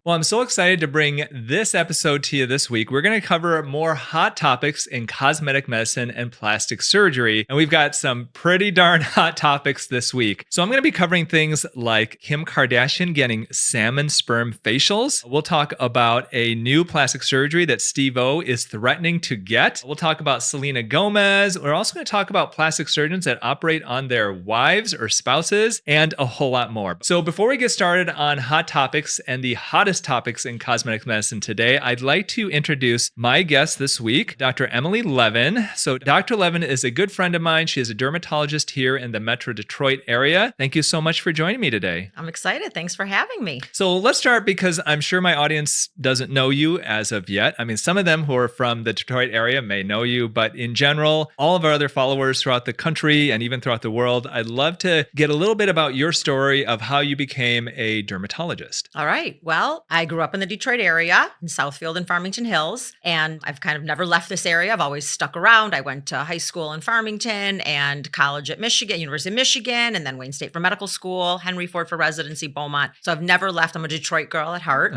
Well, I'm so excited to bring this episode to you this week. We're going to cover more hot topics in cosmetic medicine and plastic surgery. And we've got some pretty darn hot topics this week. So I'm going to be covering things like Kim Kardashian getting salmon sperm facials. We'll talk about a new plastic surgery that Steve-O is threatening to get. We'll talk about Selena Gomez. We're also going to talk about plastic surgeons that operate on their wives or spouses and a whole lot more. So before we get started on hot topics and the hottest topics in cosmetic medicine today, I'd like to introduce my guest this week, Dr. Emily Levin. So Dr. Levin is a good friend of mine. She is a dermatologist here in the Metro Detroit area. Thank you so much for joining me today. I'm excited. Thanks for having me. So let's start because I'm sure my audience doesn't know you as of yet. I mean, some of them who are from the Detroit area may know you, but in general, all of our other followers throughout the country and even throughout the world, I'd love to get a little bit about your story of how you became a dermatologist. All right. Well, I grew up in the Detroit area, in Southfield and Farmington Hills, and I've kind of never left this area. I've always stuck around. I went to high school in Farmington and college at Michigan, University of Michigan, and then Wayne State for medical school, Henry Ford for residency, Beaumont. So I've never left. I'm a Detroit girl at heart.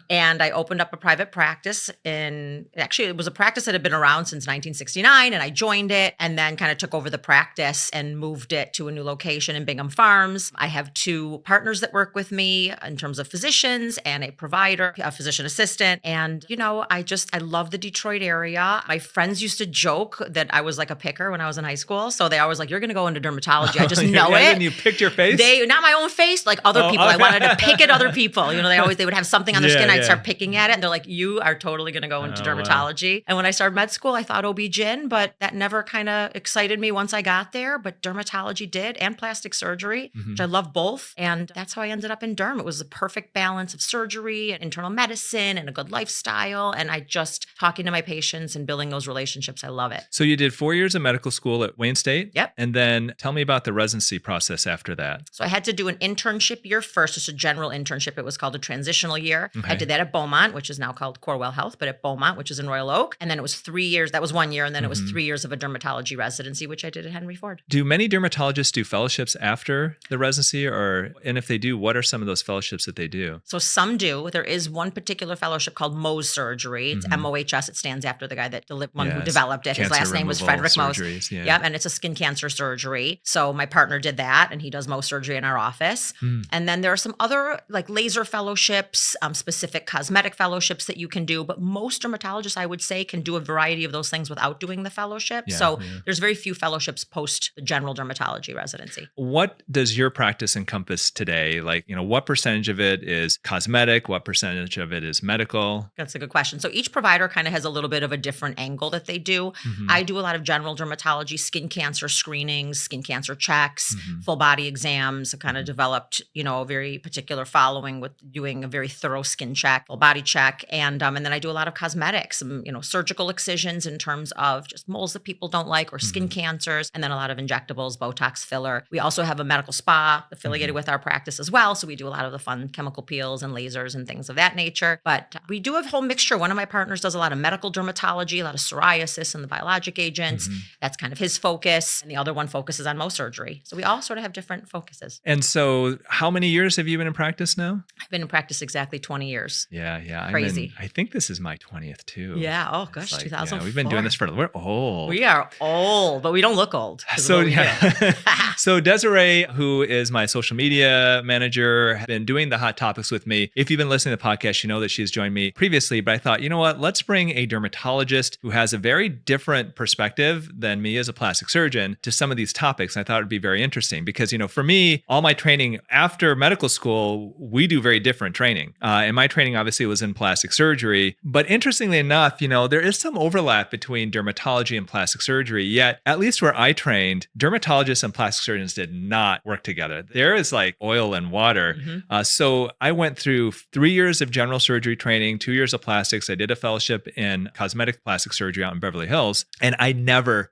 And I opened up a private practice actually, it was a practice that had been around since 1969, and I joined it and then kind of took over the practice and moved it to a new location in Bingham Farms. I have two partners that work with me in terms of physicians and a provider, a physician assistant. And, I love the Detroit area. My friends used to joke that I was like a picker when I was in high school. So they always like, you're going to go into dermatology. I just know it. And you picked your face? Not my own face, like other people. I wanted to pick at other people. They would have something on their skin. I'd start picking at it. And they're like, you are totally going to go into dermatology. Wow. And when I started med school, I thought OB-GYN, but that never kind of excited me once I got there. But dermatology did, and plastic surgery, which I love both. And that's how I ended up in derm. It was the perfect balance of surgery and internal medicine and a good lifestyle. And talking to my patients and building those relationships, I love it. So you did 4 years of medical school at Wayne State? Yep. And then tell me about the residency process after that. So I had to do an internship year first, just a general internship. It was called a transitional year. Okay. I did that at Beaumont, which is now called Corewell Health, but at Beaumont, which is in Royal Oak. And then it was 3 years. That was 1 year. And then it was 3 years of a dermatology residency, which I did at Henry Ford. Do many dermatologists do fellowships after the residency? And if they do, what are some of those fellowships that they do? So some do. There is one particular fellowship called Mohs surgery. It's MOHS. It stands after the guy who developed it. His last name was Frederick Mohs. Yeah. And it's a skin cancer surgery. So my partner did that, and he does Mohs surgery in our office. And then there are some other like laser fellowships, specific cosmetic fellowships that you can do. But most dermatologists, I would say, can do a variety of those things without doing the fellowship. There's very few fellowships post the general dermatology residency. What does your practice encompass today? What percentage of it is cosmetic? What percentage of it is medical? That's a good question. So each provider kind of has a little bit of a different angle that they do. I do a lot of general dermatology, skin cancer screenings, skin cancer checks, full body exams. I kind of developed, a very particular following with doing a very thorough skin check, full body check. And then I do a lot of cosmetics, surgical excisions in terms of just moles that people don't like or skin cancers, and then a lot of injectables, Botox, filler. We also have a medical spa affiliated with our practice as well. So we do a lot of the fun chemical peels and lasers and things of that nature. But we do have a whole mixture. One of my partners does a lot of medical dermatology, a lot of psoriasis and the biologic agents. That's kind of his focus. And the other one focuses on Mohs surgery. So we all sort of have different focuses. And so how many years have you been in practice now? I've been in practice exactly 20 years. Yeah. Crazy. I think this is my 20th too. Yeah. Oh gosh, 2004. Yeah, we've been doing this we're old. We are old, but we don't look old. So So Desiree, who is my social media manager, has been doing the hot topics with me. If you've been listening to the podcast, you know that she's joined me previously, but I thought, you know what, let's bring a dermatologist who has a very different perspective than me as a plastic surgeon to some of these topics. And I thought it'd be very interesting because, for me, all my training after medical school, we do very different training. And my training obviously was in plastic surgery, but interestingly enough, there is some overlap between dermatology and plastic surgery, yet at least where I trained, dermatologists and plastic surgeons did not work together. There is like oil and water. So I went through 3 years of general surgery training, 2 years of plastics. I did a fellowship in cosmetic plastic surgery out in Beverly Hills. And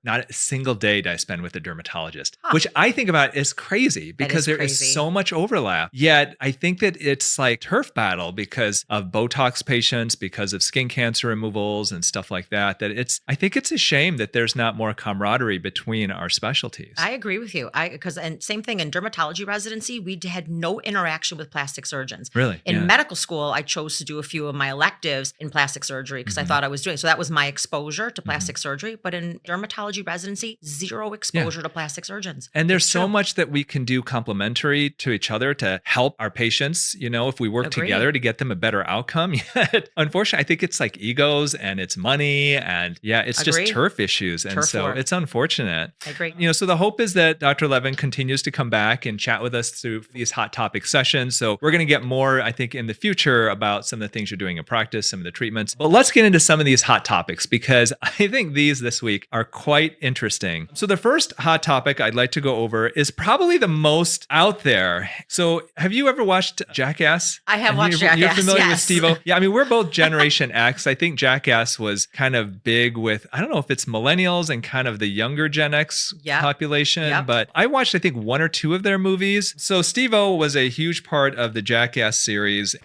not a single day did I spend with a dermatologist, which I think about is crazy because there is so much overlap. Yet I think that it's like turf battle because of Botox patients, because of skin cancer removals and stuff like that, I think it's a shame that there's not more camaraderie between our specialties. I agree with you. And same thing in dermatology residency, we had no interaction with plastic surgeons. Really? In medical medical school, I chose to do a few of my electives in plastic surgery because I thought I was doing. So that was my exposure to plastic surgery. But in dermatology residency, zero exposure to plastic surgeons. And there's so much that we can do complementary to each other to help our patients, if we work together to get them a better outcome. Yet, unfortunately, I think it's like egos and it's money and it's just turf issues. And so it's unfortunate. I agree. So the hope is that Dr. Levin continues to come back and chat with us through these hot topic sessions. So we're going to get more, I think, in the future about some of the things you're doing in practice, some of the treatments. But let's get into some of these hot topics because I think these this week are quite interesting. So the first hot topic I'd like to go over is probably the most out there. So have you ever watched Jackass? I have watched Jackass. You're familiar with Steve-O? Yeah, I mean, we're both Generation X. I think Jackass was kind of big with, I don't know if it's millennials and kind of the younger Gen X population, but I watched, I think, one or two of their movies. So Steve-O was a huge part of the Jackass series.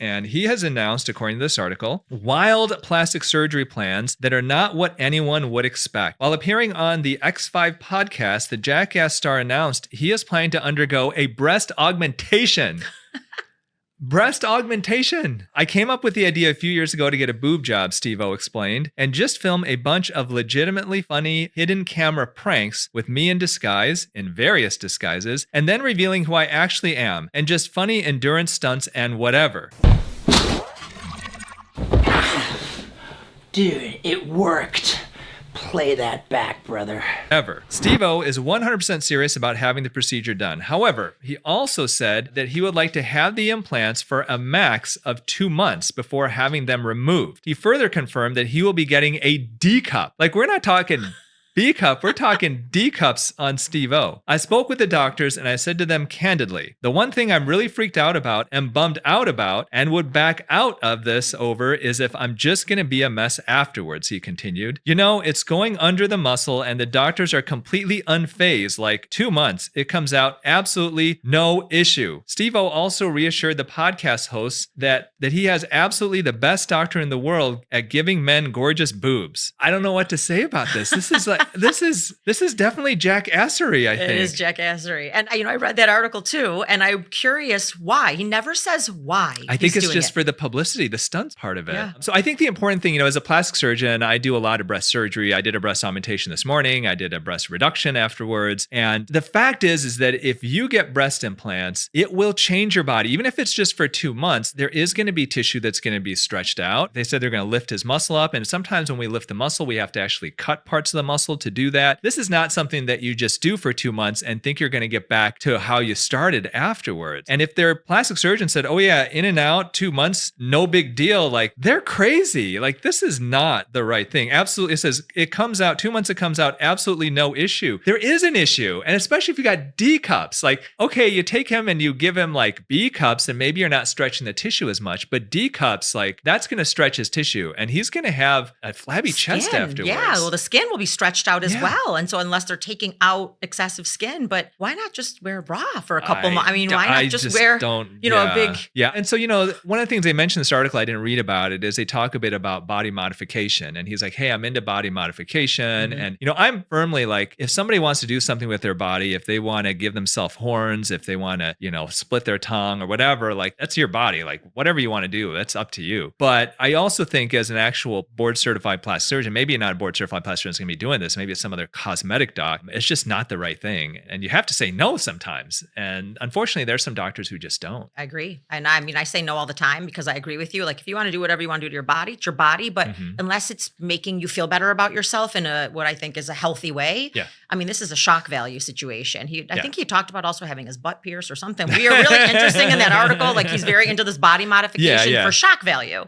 And he has announced, according to this article, wild plastic surgery plans that are not what anyone would expect. While appearing on the X5 podcast, the Jackass star announced he is planning to undergo a breast augmentation. Breast augmentation. I came up with the idea a few years ago to get a boob job, Steve-O explained, and just film a bunch of legitimately funny hidden camera pranks with me in disguise, in various disguises, and then revealing who I actually am, and just funny endurance stunts and whatever. Dude, it worked. Play that back, brother. Ever. Steve-O is 100% serious about having the procedure done. However, he also said that he would like to have the implants for a max of 2 months before having them removed. He further confirmed that he will be getting a D cup. Like, we're not talking B cup, we're talking D cups on Steve-O. I spoke with the doctors and I said to them candidly, the one thing I'm really freaked out about and bummed out about and would back out of this over is if I'm just going to be a mess afterwards, he continued. It's going under the muscle and the doctors are completely unfazed, like 2 months. It comes out absolutely no issue. Steve-O also reassured the podcast hosts that he has absolutely the best doctor in the world at giving men gorgeous boobs. I don't know what to say about this. This is like, this is definitely jackassery, I think. It is jackassery. And I read that article too, and I'm curious why. He never says why. I think it's just for the publicity, the stunts part of it. Yeah. So I think the important thing, as a plastic surgeon, I do a lot of breast surgery. I did a breast augmentation this morning. I did a breast reduction afterwards. And the fact is that if you get breast implants, it will change your body. Even if it's just for 2 months, there is going to be tissue that's going to be stretched out. They said they're going to lift his muscle up. And sometimes when we lift the muscle, we have to actually cut parts of the muscle to do that. This is not something that you just do for 2 months and think you're going to get back to how you started afterwards. And if their plastic surgeon said, oh yeah, in and out, 2 months, no big deal, like they're crazy. Like this is not the right thing. Absolutely. It says it comes out 2 months, it comes out absolutely no issue. There is an issue. And especially if you got D cups, like, okay, you take him and you give him like B cups and maybe you're not stretching the tissue as much, but D cups, like that's going to stretch his tissue and he's going to have a flabby chest afterwards. Yeah. Well, the skin will be stretched out as well. And so unless they're taking out excessive skin, but why not just wear a bra for a couple months? I mean, why not just wear, a big... Yeah. And so, one of the things they mentioned in this article, I didn't read about it, is they talk a bit about body modification. And he's like, hey, I'm into body modification. And, I'm firmly like, if somebody wants to do something with their body, if they want to give themselves horns, if they want to, split their tongue or whatever, like that's your body, like whatever you want to do, that's up to you. But I also think as an actual board certified plastic surgeon, maybe not a board certified plastic surgeon is going to be doing this, maybe it's some other cosmetic doc, it's just not the right thing. And you have to say no sometimes. And unfortunately, there's some doctors who just don't. I agree. And I mean, I say no all the time because I agree with you. Like if you want to do whatever you want to do to your body, it's your body. But unless it's making you feel better about yourself in what I think is a healthy way. Yeah. I mean, this is a shock value situation. I think he talked about also having his butt pierced or something. We are really interesting in that article. Like he's very into this body modification for shock value.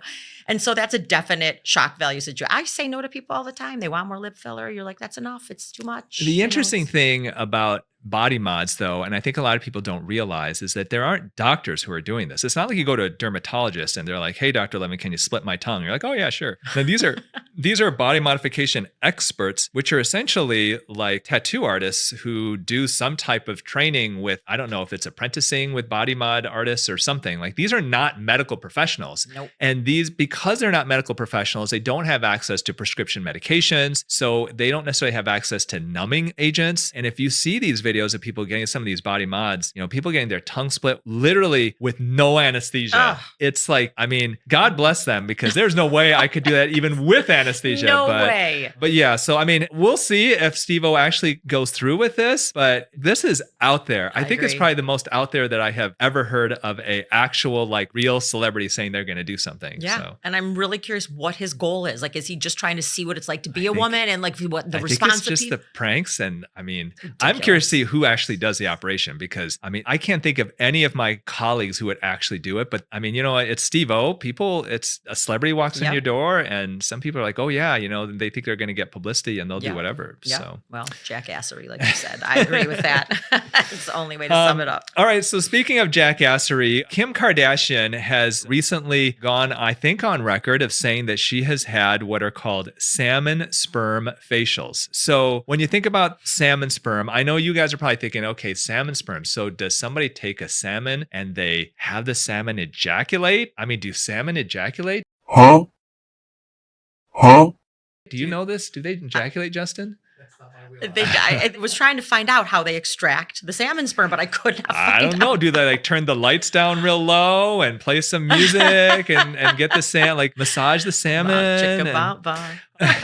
And so that's a definite shock value situation. I say no to people all the time. They want more lip filler. You're like, that's enough. It's too much. The interesting thing about body mods, though, and I think a lot of people don't realize, is that there aren't doctors who are doing this. It's not like you go to a dermatologist and they're like, hey, Dr. Levin, can you split my tongue? You're like, oh, yeah, sure. Now, these are body modification experts, which are essentially like tattoo artists who do some type of training with, I don't know if it's apprenticing with body mod artists or something. Like these are not medical professionals. Nope. And because they're not medical professionals, they don't have access to prescription medications. So they don't necessarily have access to numbing agents. And if you see these videos, videos of people getting some of these body mods, people getting their tongue split literally with no anesthesia. Ugh. It's like, I mean, God bless them, because there's no way I could do that even with anesthesia. No way. But yeah, so I mean, we'll see if Steve-O actually goes through with this, but this is out there. I think it's agree. probably the most out there that I have ever heard of a actual like real celebrity saying they're going to do something. Yeah. So. And I'm really curious what his goal is. Like, is he just trying to see what it's like to be a woman and like what the I think response it's just of people? the pranks. And I mean, I'm curious to see who actually does the operation, because I mean, I can't think of any of my colleagues who would actually do it. But I mean, you know what? It's Steve-O. People, it's a celebrity walks in your door, and some people are like, oh yeah, they think they're going to get publicity and they'll do whatever. Yeah. So, well, jackassery, like you said. I agree with that. It's the only way to sum it up. All right. So speaking of jackassery, Kim Kardashian has recently gone, I think, on record of saying that she has had what are called salmon sperm facials. So when you think about salmon sperm, I know you guys are probably thinking, okay, salmon sperm. So does somebody take a salmon and they have the salmon ejaculate? I mean, do salmon ejaculate? Huh? Do you know this? Do they ejaculate, Justin? I was trying to find out how they extract the salmon sperm, but I could not find I don't know. out. Do they like turn the lights down real low and play some music and get the like massage the salmon?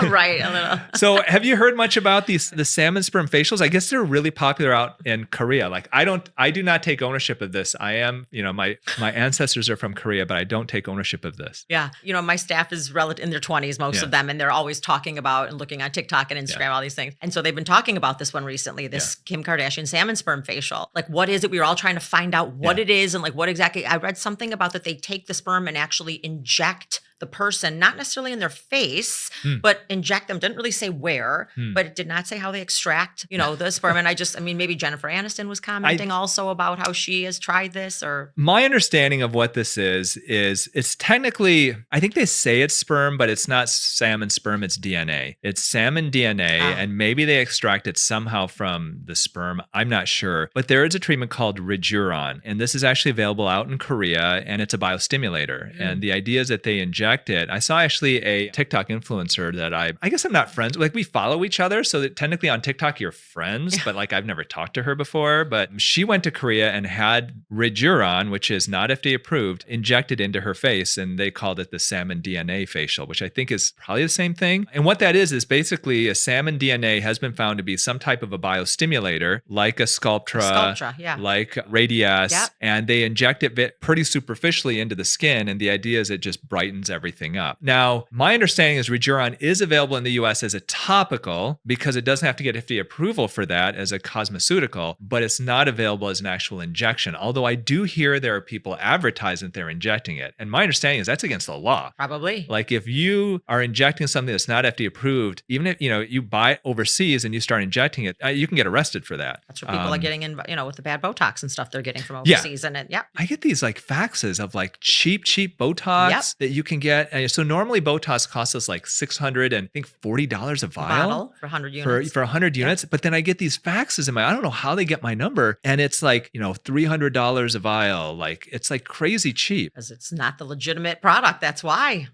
Right, a little. So have you heard much about the salmon sperm facials? I guess they're really popular out in Korea. Like I do not take ownership of this. I am, my ancestors are from Korea, but I don't take ownership of this. Yeah. My staff is in their 20s, most of them, and they're always talking about and looking on TikTok and Instagram, all these things. And so they've been talking about this one recently, this Kim Kardashian salmon sperm facial. Like, what is it? We were all trying to find out what it is and like what exactly. I read something about that they take the sperm and actually inject the person, not necessarily in their face, but inject them. Didn't really say where, but it did not say how they extract, the sperm. And maybe Jennifer Aniston was commenting also about how she has tried this. Or my understanding of what this is it's technically, I think they say it's sperm, but it's not salmon sperm, it's DNA. It's salmon DNA, and maybe they extract it somehow from the sperm. I'm not sure. But there is a treatment called Rejuron, and this is actually available out in Korea, and it's a biostimulator. And the idea is that they inject it. I saw actually a TikTok influencer that I guess I'm not friends with. Like, we follow each other, so that technically on TikTok you're friends, but like I've never talked to her before. But she went to Korea and had Rejuron, which is not FDA approved, injected into her face, and they called it the salmon DNA facial, which I think is probably the same thing. And what that is basically a salmon DNA has been found to be some type of a biostimulator, like a Sculptra, like Radius, and they inject it pretty superficially into the skin, and the idea is it just brightens everything up. Now, my understanding is Rejuron is available in the US as a topical because it doesn't have to get FDA approval for that as a cosmeceutical, but it's not available as an actual injection. Although I do hear there are people advertising that they're injecting it. And my understanding is that's against the law. Probably. Like, if you are injecting something that's not FDA approved, even if you buy it overseas and you start injecting it, you can get arrested for that. That's what people are getting in, with the bad Botox and stuff they're getting from overseas. And I get these like faxes of like cheap Botox that you can get. And so normally Botox costs us like $600 and I think $40 a vial for 100 units. For 100 units. But then I get these faxes I don't know how they get my number. And it's like, $300 a vial. Like, it's like crazy cheap. Because it's not the legitimate product. That's why.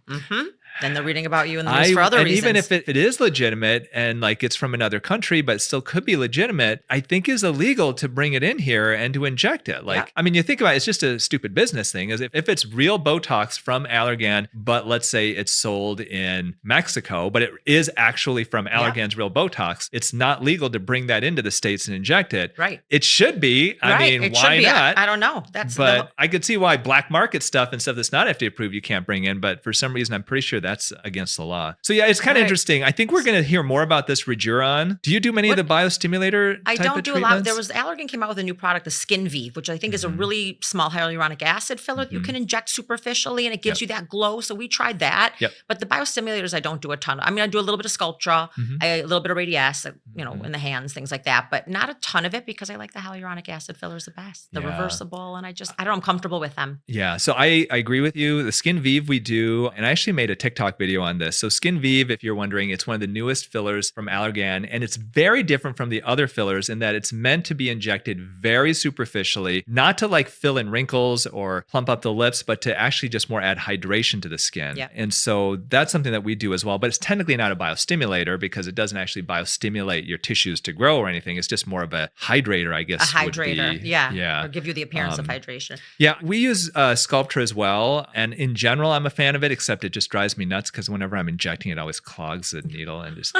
Then they're reading about you in the news for other reasons. Even if it is legitimate and like it's from another country, but still could be legitimate, I think is illegal to bring it in here and to inject it. Like, I mean, you think about it, it's just a stupid business thing. Is if it's real Botox from Allergan, but let's say it's sold in Mexico, but it is actually from Allergan's real Botox, it's not legal to bring that into the States and inject it. Right. It should be. I mean, why not? I don't know. But I could see why black market stuff and stuff that's not FDA approved you can't bring in. But for some reason, I'm pretty sure that's against the law. So yeah, it's kind of interesting. I think we're going to hear more about this Rejuron. Do you do many of the biostimulator I type don't of do treatments? a lot. Allergan came out with a new product, the Skin Vive, which I think is a really small hyaluronic acid filler that you can inject superficially and it gives you that glow. So we tried that. But the biostimulators, I don't do a ton. I mean, I do a little bit of Sculptra, a little bit of Radius, in the hands, things like that, but not a ton of it because I like the hyaluronic acid fillers the best, the reversible. And I don't know, I'm comfortable with them. Yeah. So I agree with you. The Skin Vive we do, and I actually made a TikTok TikTok video on this. So Skin Vive, if you're wondering, it's one of the newest fillers from Allergan, and it's very different from the other fillers in that it's meant to be injected very superficially, not to like fill in wrinkles or plump up the lips, but to actually just more add hydration to the skin. Yeah. And so that's something that we do as well, but it's technically not a biostimulator because it doesn't actually biostimulate your tissues to grow or anything. It's just more of a hydrator, I guess. A hydrator, would be. yeah. Or give you the appearance of hydration. Yeah, we use Sculptra as well. And in general, I'm a fan of it, except it just drives me nuts because whenever I'm injecting, it always clogs the needle and just...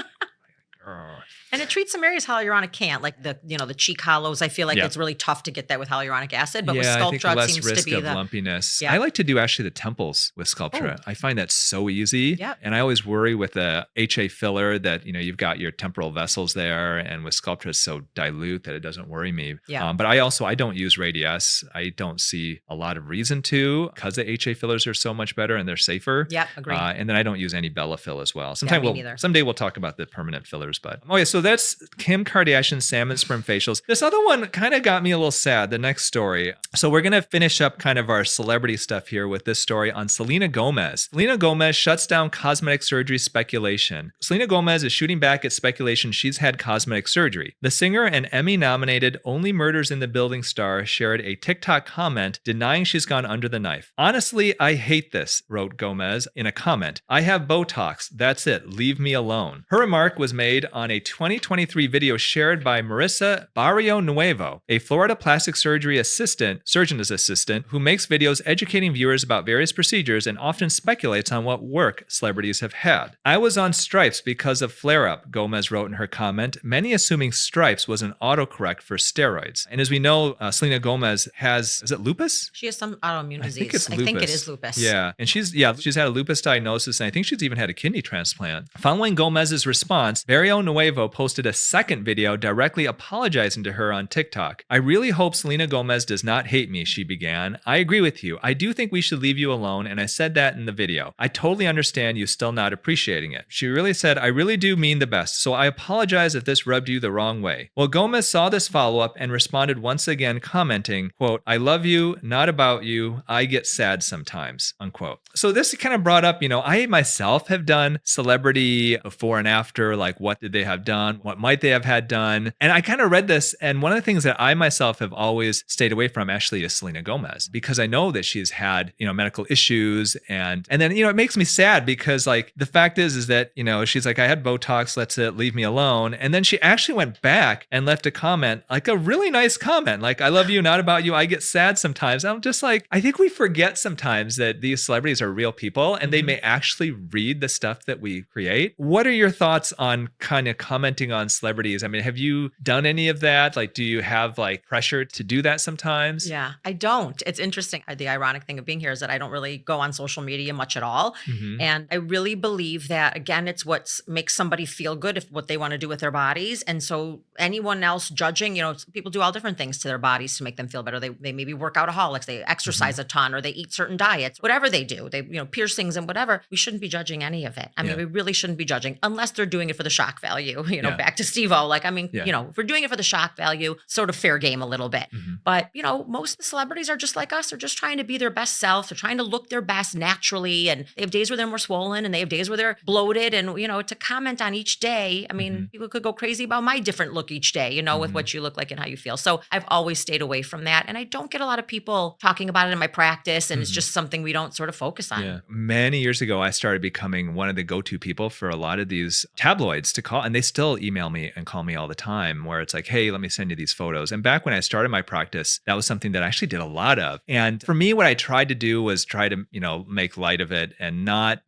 And it treats some areas hyaluronic can't, like the cheek hollows. I feel like it's really tough to get that with hyaluronic acid, but with I think Sculptra, less it seems risk to be of the lumpiness. Yeah. I like to do actually the temples with Sculptra. I find that so easy. Yep. And I always worry with the HA filler that, you've got your temporal vessels there, and with Sculptra it's so dilute that it doesn't worry me. Yeah. But I don't use Radius. I don't see a lot of reason to, because the HA fillers are so much better and they're safer. Yep, agreed. And then I don't use any Bellafill as well. Me neither. Someday we'll talk about the permanent fillers, but so that's Kim Kardashian Salmon Sperm facials. This other one kind of got me a little sad, the next story. So we're going to finish up kind of our celebrity stuff here with this story on Selena Gomez. Selena Gomez shuts down cosmetic surgery speculation. Selena Gomez is shooting back at speculation she's had cosmetic surgery. The singer and Emmy-nominated Only Murders in the Building star shared a TikTok comment denying she's gone under the knife. Honestly, I hate this, wrote Gomez in a comment. I have Botox. That's it. Leave me alone. Her remark was made on a 2023 video shared by Marissa Barrio Nuevo, a Florida plastic surgeon's assistant who makes videos educating viewers about various procedures and often speculates on what work celebrities have had. I was on Stripes because of flare-up, Gomez wrote in her comment, many assuming Stripes was an autocorrect for steroids. And as we know, Selena Gomez is it lupus? She has some autoimmune disease. I think it's lupus. I think it is lupus. Yeah. And she's had a lupus diagnosis, and I think she's even had a kidney transplant. Following Gomez's response, Barrio Nuevo posted a second video directly apologizing to her on TikTok. I really hope Selena Gomez does not hate me, she began. I agree with you. I do think we should leave you alone, and I said that in the video. I totally understand you still not appreciating it. She really said, I really do mean the best, so I apologize if this rubbed you the wrong way. Well, Gomez saw this follow-up and responded once again, commenting, quote, I love you, not about you. I get sad sometimes, unquote. So this kind of brought up, I myself have done celebrity before and after, like what did they have done? What might they have had done? And I kind of read this, and one of the things that I myself have always stayed away from actually is Selena Gomez, because I know that she's had, medical issues, and then, it makes me sad because like the fact is that, she's like, I had Botox, let's leave me alone. And then she actually went back and left a comment, like a really nice comment, like, I love you, not about you. I get sad sometimes. I'm just like, I think we forget sometimes that these celebrities are real people and they may actually read the stuff that we create. What are your thoughts on kind of commenting on celebrities? I mean, have you done any of that? Like, do you have like pressure to do that sometimes? Yeah, I don't. It's interesting. The ironic thing of being here is that I don't really go on social media much at all. Mm-hmm. And I really believe that, again, it's what makes somebody feel good, if what they want to do with their bodies. And so anyone else judging, people do all different things to their bodies to make them feel better. They maybe workaholics, they exercise a ton, or they eat certain diets, whatever they do, they, piercings and whatever. We shouldn't be judging any of it. I mean, we really shouldn't be judging unless they're doing it for the shock value, back to Steve-O. Like, I mean, if we're doing it for the shock value, sort of fair game a little bit. Mm-hmm. But, most of the celebrities are just like us. They're just trying to be their best self. They're trying to look their best naturally. And they have days where they're more swollen and they have days where they're bloated. And, to comment on each day, I mean, people could go crazy about my different look each day, with what you look like and how you feel. So I've always stayed away from that. And I don't get a lot of people talking about it in my practice. And it's just something we don't sort of focus on. Yeah. Many years ago, I started becoming one of the go-to people for a lot of these tabloids to call, and they still email me and call me all the time, where it's like, hey, let me send you these photos. And back when I started my practice, that was something that I actually did a lot of. And for me, what I tried to do was try to, make light of it and not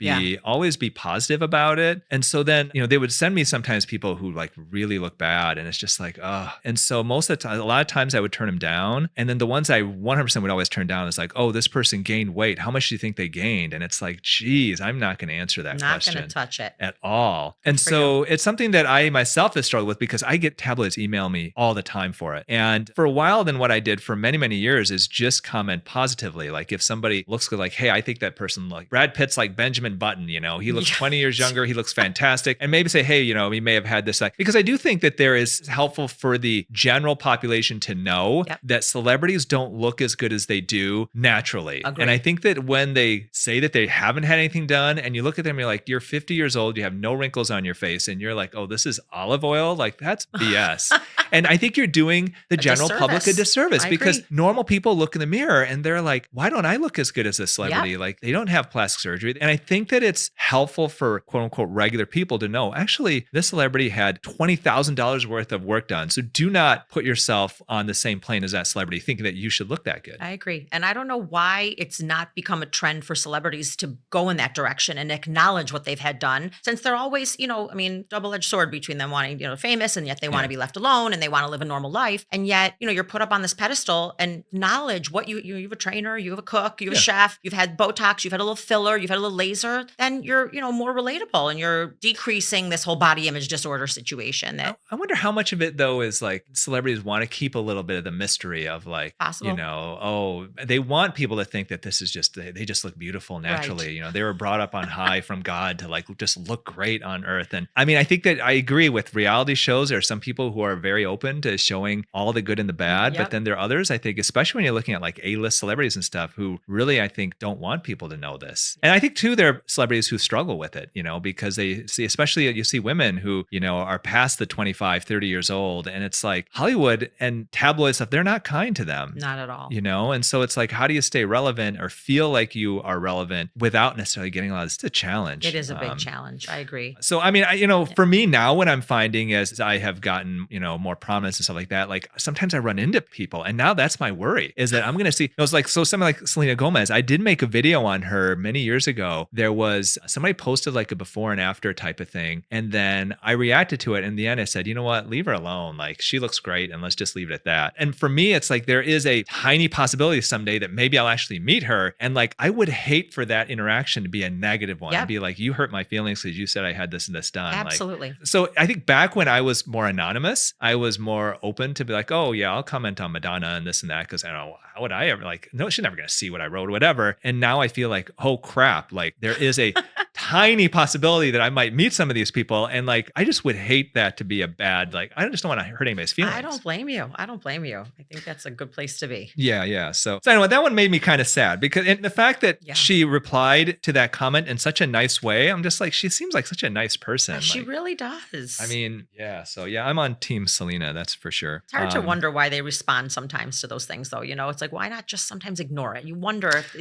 always be positive about it. And so then, they would send me sometimes people who like really look bad, and it's just like, oh. And so most of the time, a lot of times I would turn them down. And then the ones I 100% would always turn down is like, oh, this person gained weight. How much do you think they gained? And it's like, geez, I'm not going to answer that question. Not going to touch it at all. And so it's something that I myself have struggled with because I get tabloids email me all the time for it. And for a while, then what I did for many, many years is just comment positively. Like if somebody looks good, like, hey, I think that person, like Brad Pitt's like Benjamin Button, he looks 20 years younger. He looks fantastic. And maybe say, hey, he may have had this, because I do think that there is helpful for the general population to know that celebrities don't look as good as they do naturally. Agreed. And I think that when they say that they haven't had anything done and you look at them, you're like, you're 50 years old, you have no wrinkles on your face. And you're like, oh, this is olive oil. Like that's BS. And I think you're doing the general public a disservice because normal people look in the mirror and they're like, why don't I look as good as this celebrity? Like they don't have plastic surgery. And I think that it's helpful for quote unquote regular people to know, actually, this celebrity had $20,000 worth of work done. So do not put yourself on the same plane as that celebrity thinking that you should look that good. I agree. And I don't know why it's not become a trend for celebrities to go in that direction and acknowledge what they've had done, since they're always, double-edged sword between them wanting, famous, and yet they want to be left alone and they want to live a normal life. And yet, you're put up on this pedestal and acknowledge what you have a trainer, you have a cook, you have a chef, you've had Botox, you've had a little filler, you've had a little laser, then you're, more relatable and you're decreasing this whole body image disorder situation. I wonder how much of it though is like celebrities want to keep a little bit of the mystery of like, possible. They want people to think that this is just, they just look beautiful naturally. They were brought up on high from God to like just look great on earth. And I mean, I think that I agree with reality shows. There are some people who are very open to showing all the good and the bad, but then there are others, I think, especially when you're looking at like A-list celebrities and stuff who really, I think, don't want people to know this. And I think too, there are celebrities who struggle with it, because they see, especially you see women who, are past the 25, 30 years old. And it's like Hollywood and tabloid stuff, they're not kind to them. Not at all. And so it's like, how do you stay relevant or feel like you are relevant without necessarily getting a lot of, it's a challenge. It is a big challenge. I agree. So, I mean, for me now, what I'm finding as I have gotten, more prominence and stuff like that, like sometimes I run into people and now that's my worry is that I'm going to see, it was like, so something like Selena Gomez, I did make a video on her many years ago. There was somebody posted like a before and after type of thing. And then I reacted to it. In the end, I said, you know what, leave her alone. Like she looks great and let's just leave it at that. And for me, it's like, there is a tiny possibility someday that maybe I'll actually meet her. And like, I would hate for that interaction to be a negative one. And be like, you hurt my feelings because you said I had this and this done. Absolutely. Like, so I think back when I was more anonymous, I was more open to be like, oh yeah, I'll comment on Madonna and this and that. Cause I don't know, how would I ever like, no, she's never going to see what I wrote or whatever. And now I feel like, oh crap, like there is a tiny possibility that I might meet some of these people. And like, I just would hate that to be a bad, like, I just don't want to hurt anybody's feelings. I don't blame you. I think that's a good place to be. Yeah. So anyway, that one made me kind of sad because and the fact that she replied to that comment in such a nice way, I'm just like, she seems like such a nice person. She really does. I mean, yeah. So yeah, I'm on team Selena. That's for sure. It's hard to wonder why they respond sometimes to those things though. It's like, why not just sometimes ignore it? You wonder if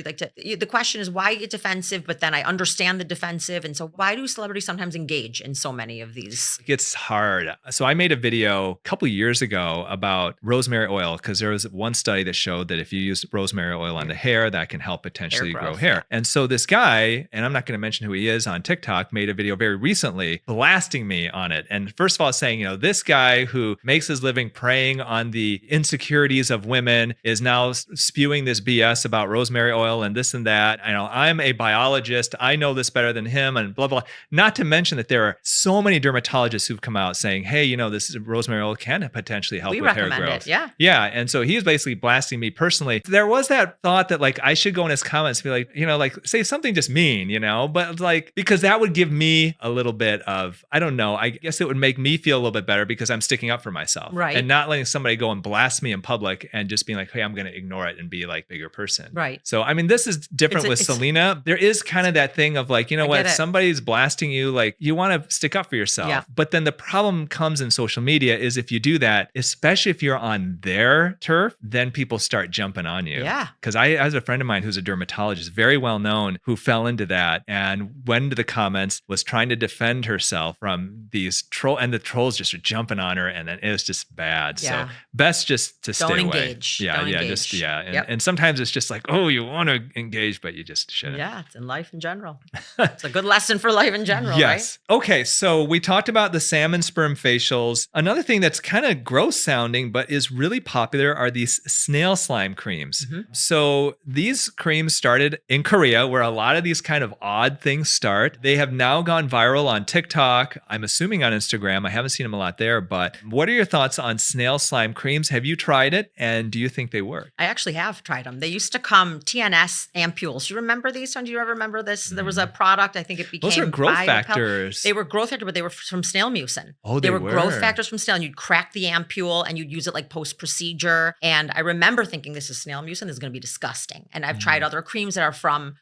the question is why get defensive, but then I understand the defensive. And so why do celebrities sometimes engage in so many of these? It's hard. So I made a video a couple years ago about rosemary oil because there was one study that showed that if you use rosemary oil on the hair, that can help potentially grow hair. And so this guy, and I'm not going to mention who he is on TikTok, made a video very recently blasting me on it. And first of all, saying, this guy who makes his living preying on the insecurities of women is now spewing this BS about rosemary oil and this and that. I'm a biologist. I know this better than him and blah, blah. Not to mention that there are so many dermatologists who've come out saying, hey, this rosemary oil can potentially help with hair growth. Yeah. And so he's basically blasting me personally. There was that thought that like I should go in his comments and be like, like say something just mean, but like, because that would give me a little bit of, I don't know, I guess it would make me feel a little bit better because I'm sticking up for myself. Right. And not letting somebody go and blast me in public and just being like, hey, I'm going to ignore it and be like bigger person. Right. So, I mean, this is different with Selena. There is kind of that thing of like, what, somebody's blasting you, like you want to stick up for yourself. Yeah. But then the problem comes in social media is if you do that, especially if you're on their turf, then people start jumping on you. Yeah. Because I have a friend of mine who's a dermatologist, very well known, who fell into that and went into the comments, was trying to defend herself from these trolls, and the trolls just are jumping on her, and then it was just bad. Yeah. So best just to stay away. Engage. Yeah, Don't engage. Just And sometimes it's just like, oh, you want to engage, but you just shouldn't. Yeah, it's in life in general. It's a good lesson for life in general, Yes. Okay. So we talked about the salmon sperm facials. Another thing that's kind of gross sounding, but is really popular are these snail slime creams. So these creams started in Korea, where a lot of these kind of odd things start. They have now gone viral on TikTok. I'm assuming on Instagram. I haven't seen them a lot there, but what are your thoughts on snail slime creams? Have you tried it? And do you think they work? I actually have tried them. They used to come TNS ampules. You remember these? Do you ever remember this? There was a product, I think it became Those are growth Biopel. factors. They were growth factor, but they were from snail mucin. Oh, they were growth factors from snail, and you'd crack the ampule and you'd use it like post-procedure. And I remember thinking, this is snail mucin. This is going to be disgusting. And I've tried other creams that are from,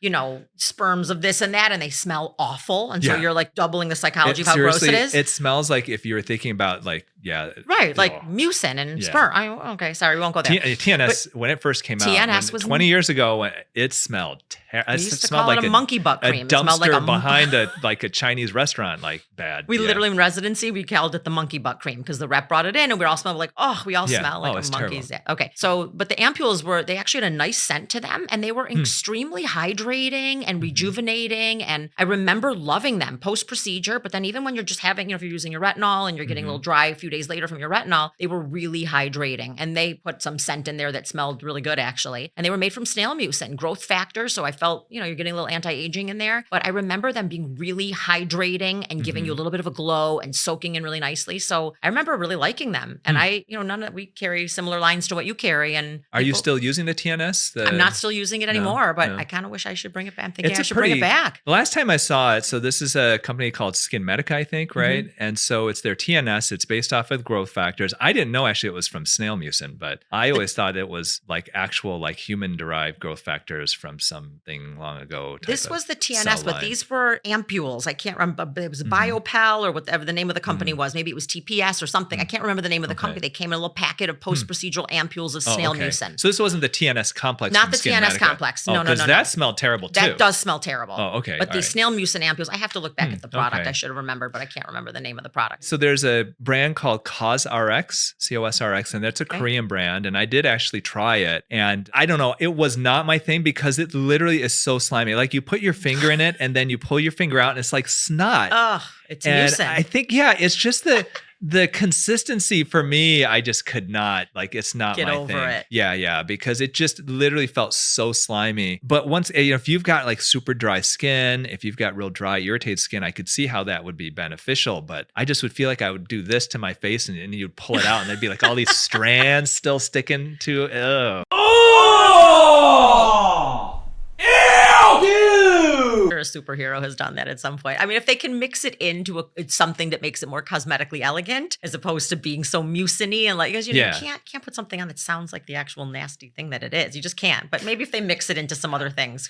sperms of this and that, and they smell awful. And so you're like doubling the psychology of how gross it is. It smells like if you were thinking about right, like mucin and sperm. Okay, sorry, we won't go there. TNS, when it first came out, TNS was 20 years ago, it smelled terrible. We used to call it a monkey butt cream. A dumpster behind a Chinese restaurant, like bad. We literally in residency, we called it the monkey butt cream because the rep brought it in and we all smelled like, we all smell like a monkey's. Okay. So, but the ampules they actually had a nice scent to them and they were extremely hydrating and rejuvenating. And I remember loving them post-procedure, but then even when you're just having, if you're using your retinol and you're getting a little dry a few days later from your retinol, they were really hydrating. And they put some scent in there that smelled really good actually. And they were made from snail mucin, growth factor. So I felt, you're getting a little anti-aging in there, but I remember them being really hydrating and giving you a little bit of a glow and soaking in really nicely. So I remember really liking them. And we carry similar lines to what you carry. And are you still using the TNS? I'm not still using it anymore, but I kind of wish I should bring it back. I'm thinking I should bring it back. The last time I saw it, so this is a company called Skinmedica, I think, right? And so it's their TNS. It's based off of growth factors. I didn't know actually it was from snail mucin, but I always thought it was like actual like human derived growth factors from something long ago. This was the TNS, but these were ampules. I can't remember. It was Biopel or whatever the name of the company was. Maybe it was TPS or something. I can't remember the name of the company. They came in a little packet of post-procedural ampules of snail mucin. So this wasn't the TNS complex. Not the TNS complex. No. Because that smelled terrible too. That does smell terrible. Oh, okay. But the snail mucin ampules, I have to look back at the product. I should have remembered, but I can't remember the name of the product. So there's a brand called COSRX, COSRX, and that's a Korean brand. And I did actually try it. And I don't know, it was not my thing because it literally is so slimy. Like you put your finger in it and then you pull your finger out and it's like snot. Ugh, it's mucin. I think, it's just the consistency for me, I just could not, like, it's not Get my over thing. it. Yeah, because it just literally felt so slimy. But once, if you've got like super dry skin, if you've got real dry, irritated skin, I could see how that would be beneficial. But I just would feel like I would do this to my face and you'd pull it out and there'd be like all these strands still sticking to it. Ugh. A superhero has done that at some point. I mean, if they can mix it into it's something that makes it more cosmetically elegant, as opposed to being so muciny and like, because you can't put something on that sounds like the actual nasty thing that it is. You just can't. But maybe if they mix it into some other things.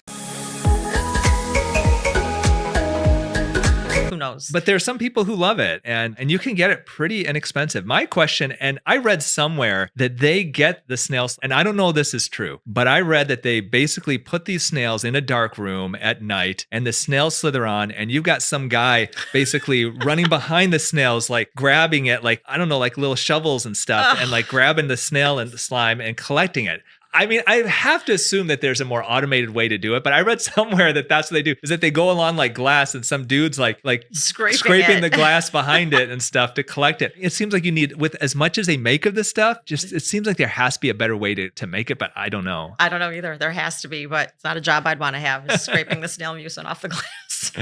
Who knows? But there are some people who love it and you can get it pretty inexpensive. My question, and I read somewhere that they get the snails, and I don't know if this is true, but I read that they basically put these snails in a dark room at night and the snails slither on and you've got some guy basically running behind the snails, like grabbing it, like, I don't know, like little shovels and stuff and like grabbing the snail and the slime and collecting it. I mean, I have to assume that there's a more automated way to do it, but I read somewhere that that's what they do, is that they go along like glass and some dude's like scraping the glass behind it and stuff to collect it. It seems like you need, with as much as they make of this stuff, just it seems like there has to be a better way to make it, but I don't know. I don't know either. There has to be, but it's not a job I'd want to have, is scraping the snail mucin off the glass.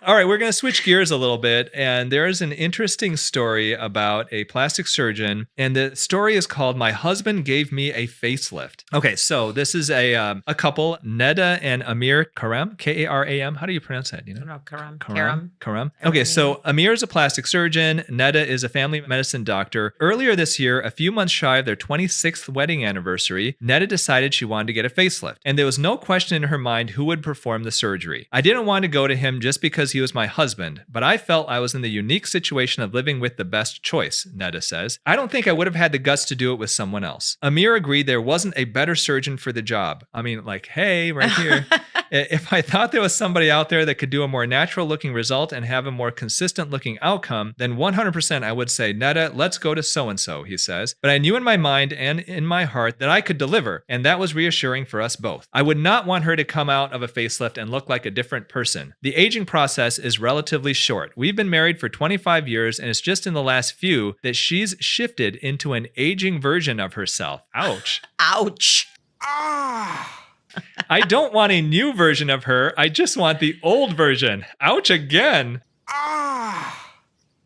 All right, we're going to switch gears a little bit. And there is an interesting story about a plastic surgeon. And the story is called My Husband Gave Me a Facelift. Okay, so this is a couple, Neda and Amir Karam, Karam. How do you pronounce that? You know? No, Karam. Okay, so Amir is a plastic surgeon. Neda is a family medicine doctor. Earlier this year, a few months shy of their 26th wedding anniversary, Neda decided she wanted to get a facelift. And there was no question in her mind who would perform the surgery. I didn't want to go to him just because he was my husband, but I felt I was in the unique situation of living with the best choice, Neda says. I don't think I would have had the guts to do it with someone else. Amir agreed there wasn't a better surgeon for the job. I mean, like, hey, right here. If I thought there was somebody out there that could do a more natural looking result and have a more consistent looking outcome, then 100% I would say, Netta, let's go to so-and-so, he says. But I knew in my mind and in my heart that I could deliver, and that was reassuring for us both. I would not want her to come out of a facelift and look like a different person. The aging process is relatively short. We've been married for 25 years, and it's just in the last few that she's shifted into an aging version of herself. Ouch. Ouch. I don't want a new version of her. I just want the old version. Ouch again.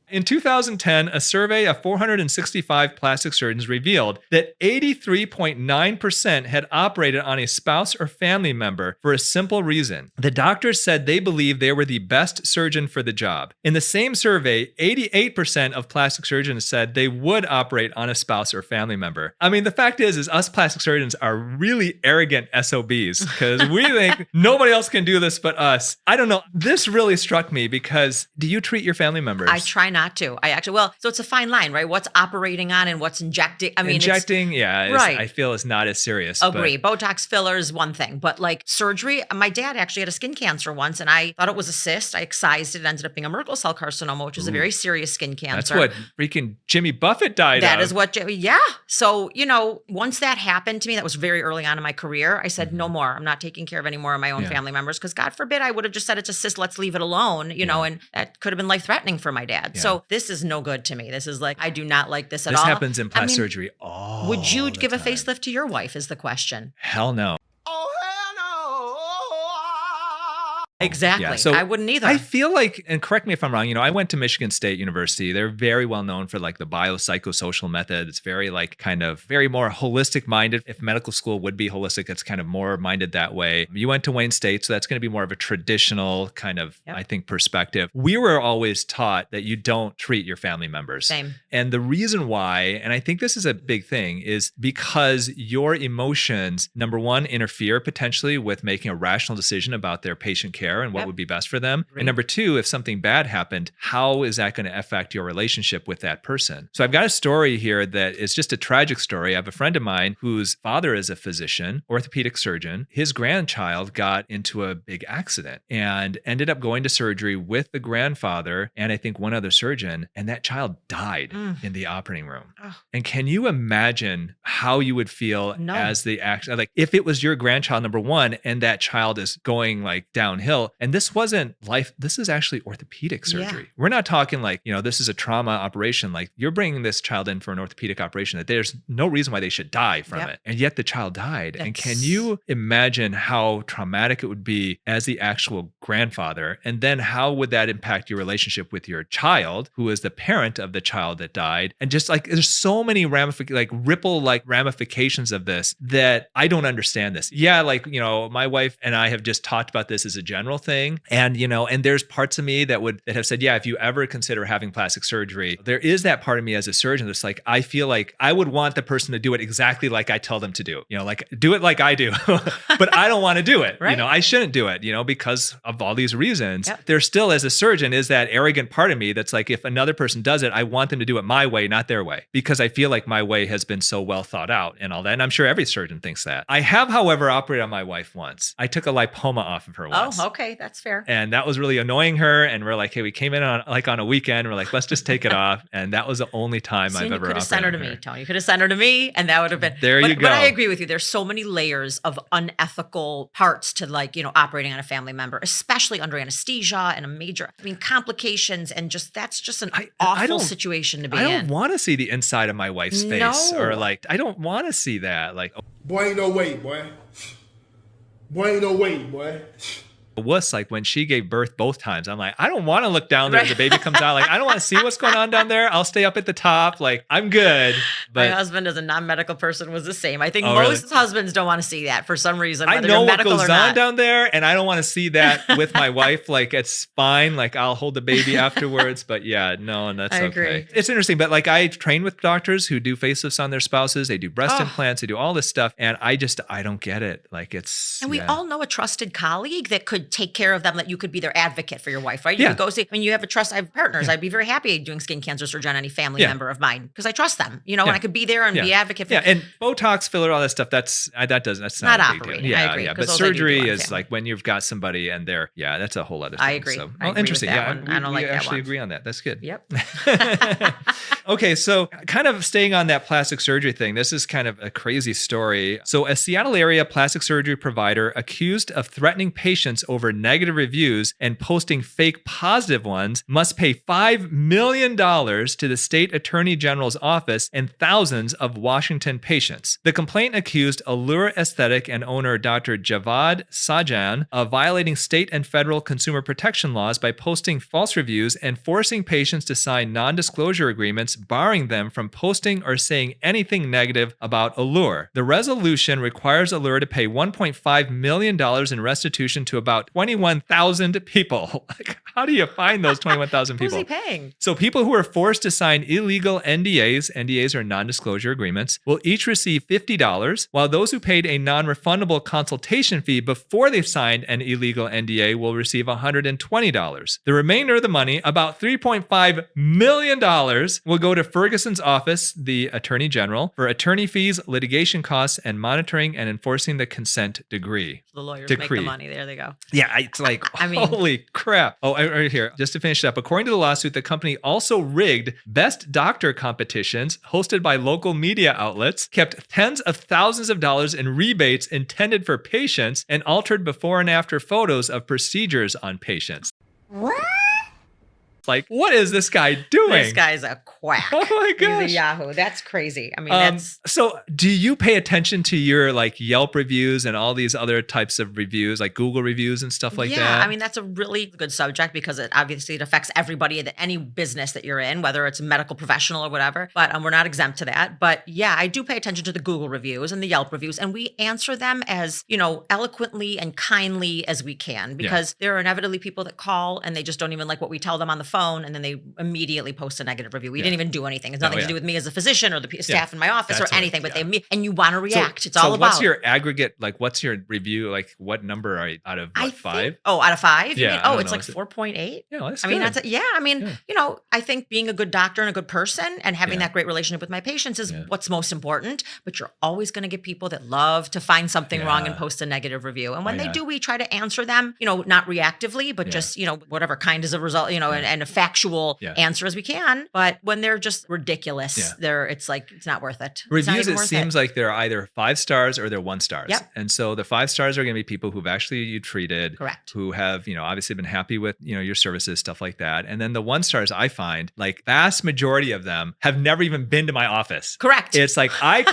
In 2010, a survey of 465 plastic surgeons revealed that 83.9% had operated on a spouse or family member for a simple reason. The doctors said they believed they were the best surgeon for the job. In the same survey, 88% of plastic surgeons said they would operate on a spouse or family member. I mean, the fact is us plastic surgeons are really arrogant SOBs because we think nobody else can do this but us. I don't know. This really struck me because do you treat your family members? I try not to. So it's a fine line, right? What's operating on and what's injecting. I mean, injecting, right. I feel is not as serious. Agree. Botox filler is one thing, but like surgery, my dad actually had a skin cancer once and I thought it was a cyst. I excised it. It ended up being a Merkel cell carcinoma, which is a very serious skin cancer. That's what freaking Jimmy Buffett died of. That is what, yeah. So, once that happened to me, that was very early on in my career. I said, no more. I'm not taking care of any more of my own family members because God forbid I would have just said it's a cyst. Let's leave it alone, and that could have been life threatening for my dad. Yeah. So this is no good to me. This is like, I do not like this at all. This happens in plastic surgery all Would you give a facelift to your wife is the question. Hell no. Exactly. Yeah, so I wouldn't either. I feel like, and correct me if I'm wrong, I went to Michigan State University. They're very well known for like the biopsychosocial method. It's very like very more holistic minded. If medical school would be holistic, it's kind of more minded that way. You went to Wayne State, so that's going to be more of a traditional kind of, I think, perspective. We were always taught that you don't treat your family members. Same. And the reason why, and I think this is a big thing, is because your emotions, number one, interfere potentially with making a rational decision about their patient care and what would be best for them. And number two, if something bad happened, how is that going to affect your relationship with that person? So I've got a story here that is just a tragic story. I have a friend of mine whose father is a physician, orthopedic surgeon. His grandchild got into a big accident and ended up going to surgery with the grandfather and I think one other surgeon, and that child died in the operating room. And can you imagine how you would feel as the action, like if it was your grandchild, number one, and that child is going like downhill. And this wasn't this is actually orthopedic surgery. Yeah. We're not talking like, this is a trauma operation. Like you're bringing this child in for an orthopedic operation that there's no reason why they should die from it. And yet the child died. And can you imagine how traumatic it would be as the actual grandfather? And then how would that impact your relationship with your child, who is the parent of the child that died? And just like, there's so many ripple ramifications of this that I don't understand this. Yeah. Like, my wife and I have just talked about this as a general thing. And, and there's parts of me that have said, yeah, if you ever consider having plastic surgery, there is that part of me as a surgeon that's like, I feel like I would want the person to do it exactly like I tell them to do, like do it like I do, but I don't want to do it. Right. I shouldn't do it, because of all these reasons. Yep. There still, as a surgeon, is that arrogant part of me that's like, if another person does it, I want them to do it my way, not their way, because I feel like my way has been so well thought out and all that. And I'm sure every surgeon thinks that. I have, however, operated on my wife once. I took a lipoma off of her once. Oh, okay. That's fair. And that was really annoying her. And we're like, hey, we came in on a weekend. We're like, let's just take it off. And that was the only time I've ever operated. You could have sent her to me, Tony. You could have sent her to me and that would have been. There you go. But I agree with you. There's so many layers of unethical parts to operating on a family member, especially under anesthesia and complications. And that's just an awful situation to be in. I don't want to see the inside of my wife's face or I don't want to see that. Like, boy, ain't no way, boy. Boy, ain't no way, boy. wuss, like when she gave birth both times, I'm like, I don't want to look down there as the baby comes out. Like, I don't want to see what's going on down there. I'll stay up at the top. Like, I'm good. But my husband, as a non-medical person, was the same. I think most husbands don't want to see that for some reason. I know what goes on down there, and I don't want to see that with my wife. Like, it's fine. Like, I'll hold the baby afterwards. But yeah, no, and that's okay. It's interesting. But like, I train with doctors who do facelifts on their spouses. They do breast implants. They do all this stuff. And I don't get it. Like, it's... And we all know a trusted colleague that could could take care of them, that you could be their advocate for your wife, right? You Yeah. could go see, when you have a trust, I have partners. I'd be very happy doing skin cancer surgery on any family member of mine because I trust them, and I could be there and be advocate for Yeah, and Botox, filler, all that stuff, that's not not a big deal. operating. I agree, Yeah. 'cause But those I do surgery on is family. like when you've got somebody and that's a whole other thing. I agree. So, I agree with interesting. that Yeah, one. I don't like we that actually one. agree on that. That's good. Yep. Okay, so kind of staying on that plastic surgery thing, this is kind of a crazy story. So, a Seattle area plastic surgery provider accused of threatening patients over negative reviews and posting fake positive ones must pay $5 million to the state attorney general's office and thousands of Washington patients. The complaint accused Allure Aesthetic and owner Dr. Javad Sajan of violating state and federal consumer protection laws by posting false reviews and forcing patients to sign non-disclosure agreements barring them from posting or saying anything negative about Allure. The resolution requires Allure to pay $1.5 million in restitution to about 21,000 people. Like, how do you find those 21,000 people? Who's he paying? So people who are forced to sign illegal NDAs are non-disclosure agreements, will each receive $50, while those who paid a non-refundable consultation fee before they signed an illegal NDA will receive $120. The remainder of the money, about $3.5 million, will go to Ferguson's office, the Attorney General, for attorney fees, litigation costs, and monitoring and enforcing the consent decree. The lawyers Decree. make the money. There they go. Yeah, it's like, I mean- holy crap. Oh, right here, just to finish up. According to the lawsuit, the company also rigged best doctor competitions hosted by local media outlets, kept tens of thousands of dollars in rebates intended for patients, and altered before and after photos of procedures on patients. What? Like, what is this guy doing? This guy's a quack. Oh my He's gosh. a Yahoo. That's crazy. I mean, that's So do you pay attention to your like Yelp reviews and all these other types of reviews, like Google reviews and stuff like that? Yeah, I mean, that's a really good subject because it obviously affects everybody, that any business that you're in, whether it's a medical professional or whatever. But we're not exempt to that. But yeah, I do pay attention to the Google reviews and the Yelp reviews, and we answer them as, eloquently and kindly as we can, because there are inevitably people that call and they just don't even like what we tell them on the phone, and then they immediately post a negative review. We didn't even do anything. It's nothing to do with me as a physician or the staff in my office That's or right. anything, but and you want to react. So, it's all about. What's your aggregate, like what's your review, like what number are you out of what, 5? Out of 5? Yeah, You mean? I Oh, don't it's know. like Is it- 4.8. Yeah, well, that's I mean, good. I think being a good doctor and a good person and having Yeah. that great relationship with my patients is what's most important. But you're always going to get people that love to find something wrong and post a negative review. And when they do, we try to answer them, not reactively, but just, whatever kind is a result, and a factual answer as we can. But when they're just ridiculous, it's like, it's not worth it. It's not Reviews, even it worth seems like they're either 5 stars or they're 1 stars. Yep. And so the 5 stars are going to be people who've actually you treated, Correct. who have, obviously been happy with, your services, stuff like that. And then the 1 stars, I find, like vast majority of them have never even been to my office. Correct. It's like I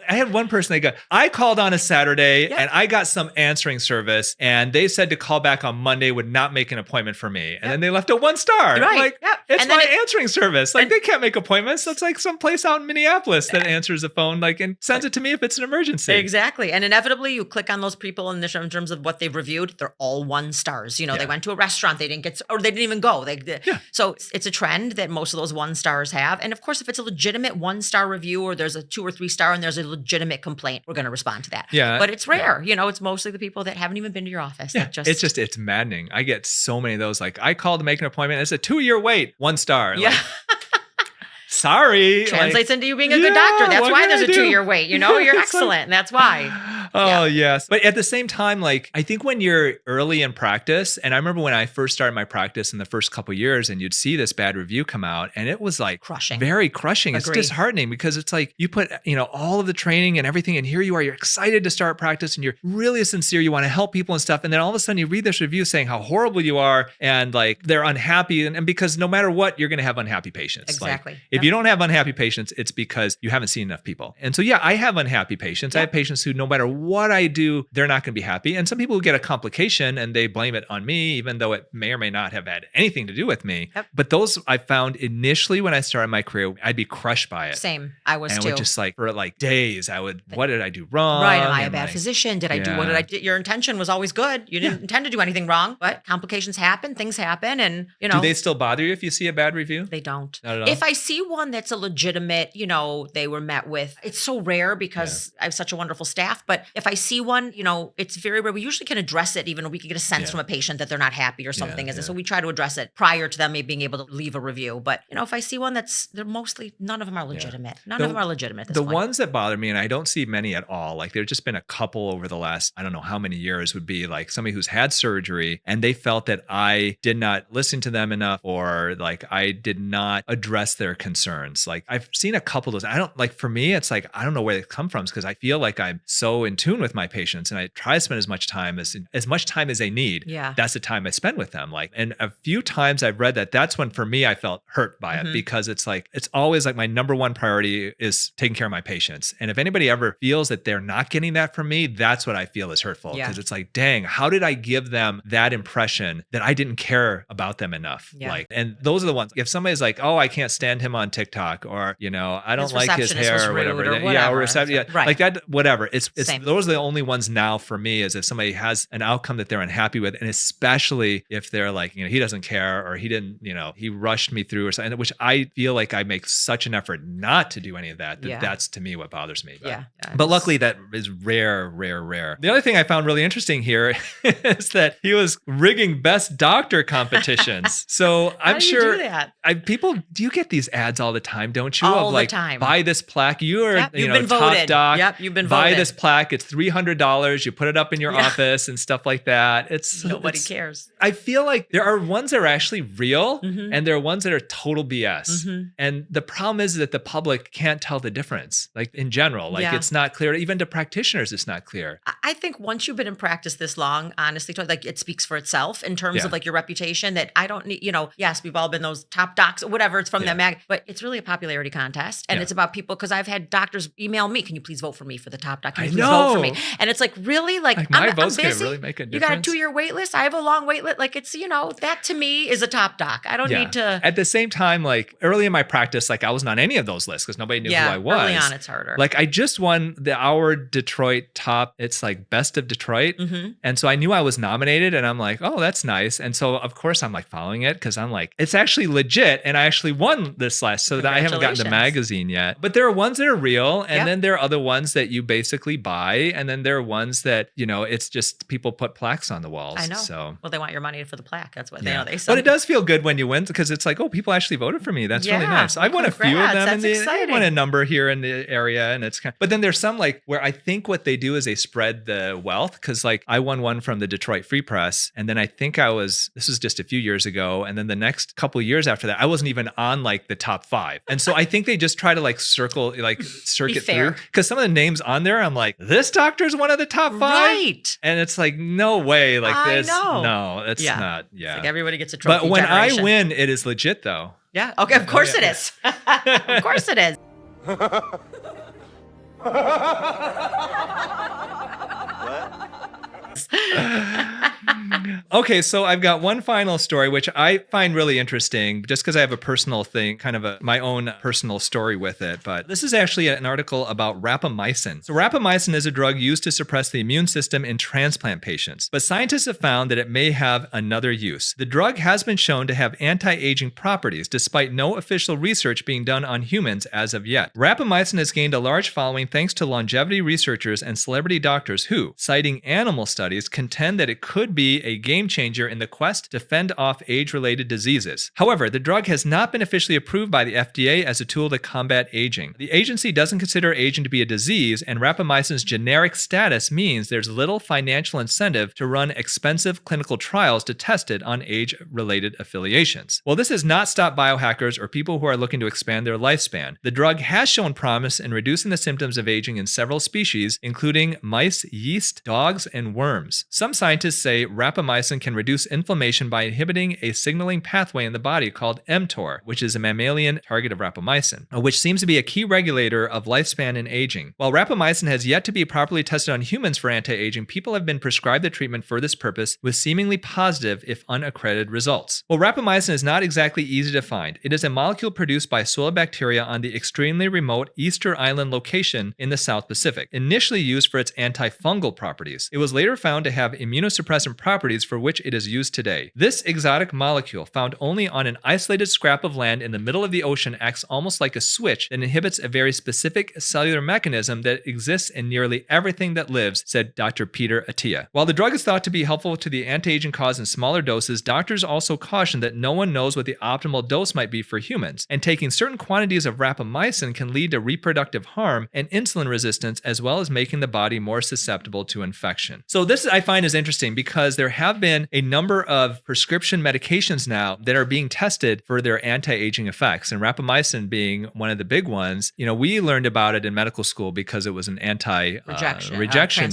had one person, I called on a Saturday and I got some answering service and they said to call back on Monday, would not make an appointment for me. And then they left a 1 star. Right. Like, Yep. it's And then my answering service. Like they can't make appointments. It's like some place out in Minneapolis that answers the phone, and sends it to me if it's an emergency. Exactly. And inevitably you click on those people in terms of what they've reviewed, they're all 1 stars. They went to a restaurant, they didn't get, or they didn't even go. So it's a trend that most of those 1 stars have. And of course, if it's a legitimate 1-star review or there's a 2 or 3 star and there's a legitimate complaint, we're going to respond to that. Yeah. But it's rare. It's mostly the people that haven't even been to your office. Yeah, That it's maddening. I get so many of those. Like I called to make an appointment. It's a 2-year wait, 1 star. Yeah. Like, sorry. Translates into you being a good doctor. That's what why can there's I a do? 2-year wait. You're It's excellent. And that's why. Oh, yes. But at the same time, I think when you're early in practice, and I remember when I first started my practice in the first couple of years, and you'd see this bad review come out, and it was like Crushing. very crushing. Agreed. It's disheartening because it's like you put, all of the training and everything, and here you are, you're excited to start practice, and you're really sincere. You want to help people and stuff. And then all of a sudden you read this review saying how horrible you are, and they're unhappy. And because no matter what, you're going to have unhappy patients. Exactly. If you don't have unhappy patients, it's because you haven't seen enough people. And so, I have unhappy patients. I have patients who, no matter what I do, they're not going to be happy. And some people who get a complication and they blame it on me, even though it may or may not have had anything to do with me. Yep. But those I found initially when I started my career, I'd be crushed by it. Same. I was And too. I would just for days, what did I do wrong? Right. Am I a And, bad physician? Did I do what did I do? Your intention was always good. You didn't intend to do anything wrong, but complications happen, things happen. And, Do they still bother you if you see a bad review? They don't. Not at all? If I see one that's a legitimate, they were met with, it's so rare because I have such a wonderful staff, but If I see one, it's very rare. We usually can address it, even we can get a sense from a patient that they're not happy or something. So we try to address it prior to them maybe being able to leave a review. But, if I see one they're mostly, none of them are legitimate. None of them are legitimate at this The point. ones that bother me, and I don't see many at all, like there's just been a couple over the last, I don't know how many years, would be like somebody who's had surgery and they felt that I did not listen to them enough, or like I did not address their concerns. Like I've seen a couple of those. I don't like, for me, it's like, I don't know where they come from, because I feel like I'm so in tune with my patients and I try to spend as much time as they need. Yeah. That's the time I spend with them. Like, and a few times I've read that's when for me, I felt hurt by it, because it's like, it's always like my number one priority is taking care of my patients. And if anybody ever feels that they're not getting that from me, that's what I feel is hurtful. Because it's like, dang, how did I give them that impression that I didn't care about them enough? Yeah. Like, and those are the ones, if somebody's like, oh, I can't stand him on TikTok, or, I don't like his hair or whatever. Right. Like that, whatever. It's Same. those are the only ones now for me, is if somebody has an outcome that they're unhappy with. And especially if they're like, he doesn't care, or he didn't, he rushed me through or something, which I feel like I make such an effort not to do any of that. That's to me what bothers me. But luckily that is rare. The other thing I found really interesting here is that he was rigging best doctor competitions. So I'm sure do that? Do you get these ads all the time, don't you? All of the like, time. Buy this plaque. You are, you've been top voted. doc. Yep, you've been Buy voted. this plaque. It's $300. You put it up in your office and stuff like that. Nobody cares. I feel like there are ones that are actually real and there are ones that are total BS. And the problem is that the public can't tell the difference. Like in general, it's not clear. Even to practitioners, it's not clear. I think once you've been in practice this long, honestly, like it speaks for itself in terms of like your reputation, that I don't need, yes, we've all been those top docs or whatever. It's from that mag, but it's really a popularity contest. And it's about people, because I've had doctors email me, can you please vote for me for the top doc? Can you please vote for me? And it's like, really? Like my vote's I'm going busy. to really make a difference. You got a 2-year wait list. I have a long wait list. Like it's, that to me is a top doc. I don't need to. At the same time, like early in my practice, like I wasn't on any of those lists because nobody knew who I was. Early on, it's harder. Like I just won our Detroit top, it's like best of Detroit. And so I knew I was nominated and I'm like, oh, that's nice. And so of course I'm like following it because I'm like, it's actually legit. And I actually won this last, so that I haven't gotten the magazine yet. But there are ones that are real. And then there are other ones that you basically buy. And then there are ones that, it's just people put plaques on the walls. I know. So, well, they want your money for the plaque. That's what they know. But it does feel good when you win, because it's like, oh, people actually voted for me. That's really nice. I've won a few of them. I won a number here in the area, and it's kind of, but then there's some like where I think what they do is they spread the wealth, because like I won one from the Detroit Free Press, and then I think this was just a few years ago, and then the next couple of years after that, I wasn't even on like the top 5, and so I think they just try to like circuit through, because some of the names on there, I'm like, this doctor's one of the top 5, right? And it's like, no way, like this, know. no, it's not, It's like everybody gets a trophy. But when I win, it is legit though. Yeah. Okay. Of course it is. Of course it is. Okay, so I've got one final story, which I find really interesting, just because I have a personal thing, kind of my own personal story with it. But this is actually an article about rapamycin. So rapamycin is a drug used to suppress the immune system in transplant patients, but scientists have found that it may have another use. The drug has been shown to have anti-aging properties, despite no official research being done on humans as of yet. Rapamycin has gained a large following thanks to longevity researchers and celebrity doctors who, citing animal studies, contend that it could be a game changer in the quest to fend off age-related diseases. However, the drug has not been officially approved by the FDA as a tool to combat aging. The agency doesn't consider aging to be a disease, and rapamycin's generic status means there's little financial incentive to run expensive clinical trials to test it on age-related affiliations. While this has not stopped biohackers or people who are looking to expand their lifespan, the drug has shown promise in reducing the symptoms of aging in several species, including mice, yeast, dogs, and worms. Some scientists say rapamycin can reduce inflammation by inhibiting a signaling pathway in the body called mTOR, which is a mammalian target of rapamycin, which seems to be a key regulator of lifespan and aging. While rapamycin has yet to be properly tested on humans for anti-aging, people have been prescribed the treatment for this purpose with seemingly positive, if unaccredited, results. While rapamycin is not exactly easy to find, it is a molecule produced by soil bacteria on the extremely remote Easter Island location in the South Pacific, initially used for its antifungal properties. It was later found to have immunosuppressive antidepressant properties for which it is used today. This exotic molecule, found only on an isolated scrap of land in the middle of the ocean, acts almost like a switch that inhibits a very specific cellular mechanism that exists in nearly everything that lives, said Dr. Peter Attia. While the drug is thought to be helpful to the anti-aging cause in smaller doses, doctors also caution that no one knows what the optimal dose might be for humans, and taking certain quantities of rapamycin can lead to reproductive harm and insulin resistance, as well as making the body more susceptible to infection. So this I find is interesting because there have been a number of prescription medications now that are being tested for their anti-aging effects, and rapamycin being one of the big ones. You know, we learned about it in medical school because it was an rejection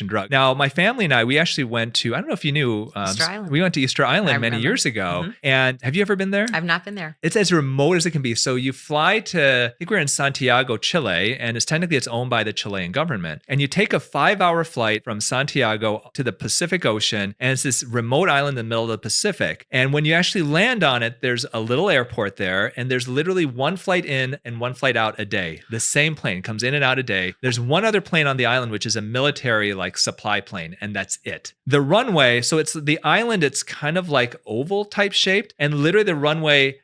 drug. Now, my family and I, we actually went to, I don't know if you knew, Easter Island. we went to Easter Island many years ago. Mm-hmm. And have you ever been there? I've not been there. It's as remote as it can be. So you fly to, I think we're in Santiago, Chile, and it's owned by the Chilean government. And you take a 5-hour flight from Santiago to the Pacific Ocean, and it's this remote island in the middle of the Pacific. And when you actually land on it, there's a little airport there, and there's literally one flight in and one flight out a day. The same plane comes in and out a day. There's one other plane on the island, which is a military like supply plane, and that's it. The runway, so it's the island, it's kind of like oval type shaped, and literally the runway